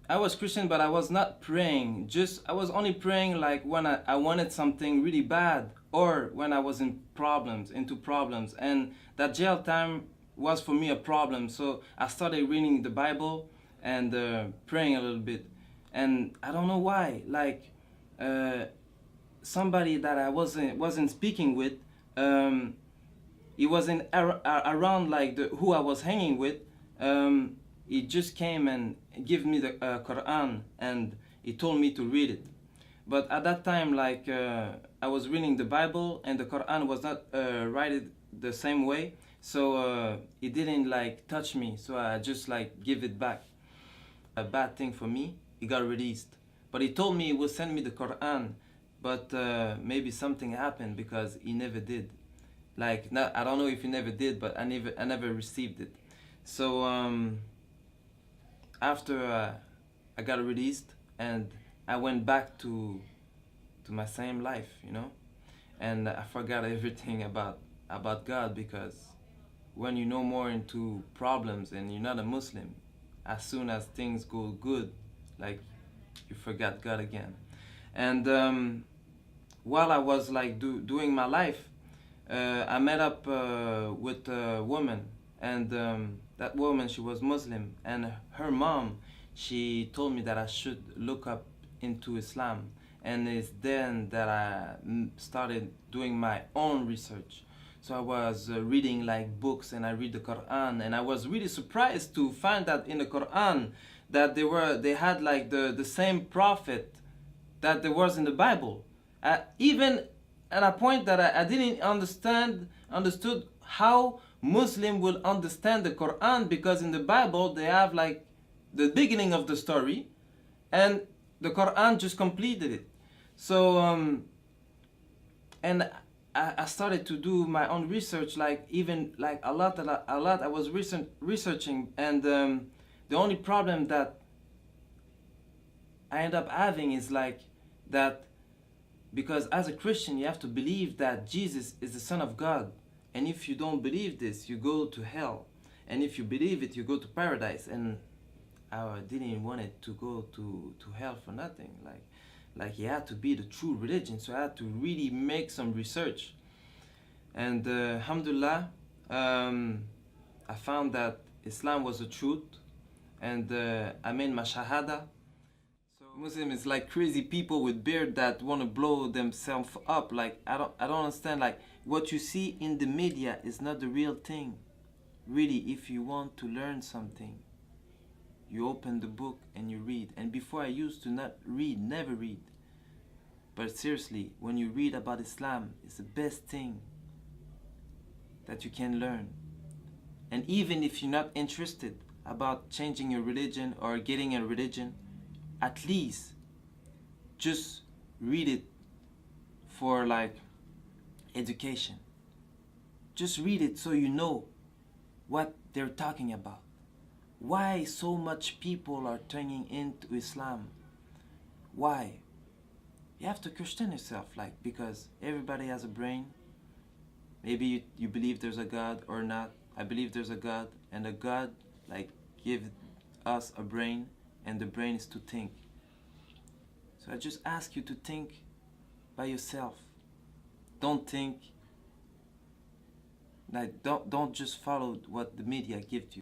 I was Christian, but I was not praying. I was only praying like when I wanted something really bad, or when I was into problems. And that jail time was for me a problem. So I started reading the Bible and praying a little bit. And I don't know why. Like uh, somebody that I wasn't speaking with, um, he wasn't around like who I was hanging with. He just came and gave me the Quran, and he told me to read it. But at that time, like I was reading the Bible, and the Quran was not written the same way, so it didn't like touch me. So I just like give it back. A bad thing for me. He got released, but he told me he would send me the Quran, but maybe something happened because he never did. Like, not, I don't know if he never did, but I never received it. So after I got released, and I went back to my same life, you know, and I forgot everything about God, because when you know more into problems and you're not a Muslim, as soon as things go good, like you forgot God again. And while I was like doing my life, I met up with a woman, and that woman, she was Muslim, and her mom, she told me that I should look up into Islam, and it's then that I started doing my own research. So I was reading like books, and I read the Quran, and I was really surprised to find that in the Quran that they had like the same prophet that there was in the Bible. Even at a point that I didn't understood how Muslim will understand the Quran, because in the Bible they have like the beginning of the story, and the Quran just completed it. So and I started to do my own research, like even like a lot. I was researching, and the only problem that I end up having is like that, because as a Christian you have to believe that Jesus is the Son of God, and if you don't believe this, you go to hell, and if you believe it, you go to paradise. And I didn't want it to go to hell for nothing. Like it had to be the true religion, so I had to really make some research. And alhamdulillah, I found that Islam was the truth, and I made my shahada. So Muslim is like crazy people with beard that want to blow themselves up. Like I don't understand. Like what you see in the media is not the real thing. Really, if you want to learn something, you open the book and you read. And before, I used to not read, never read. But seriously, when you read about Islam, it's the best thing that you can learn. And even if you're not interested about changing your religion or getting a religion, at least just read it for like education. Just read it so you know what they're talking about. Why so much people are turning into Islam? Why? You have to question yourself, like, because everybody has a brain. Maybe you believe there's a God or not. I believe there's a God, and a God like give us a brain, and the brain is to think. So I just ask you to think by yourself. Don't think like don't just follow what the media gives you.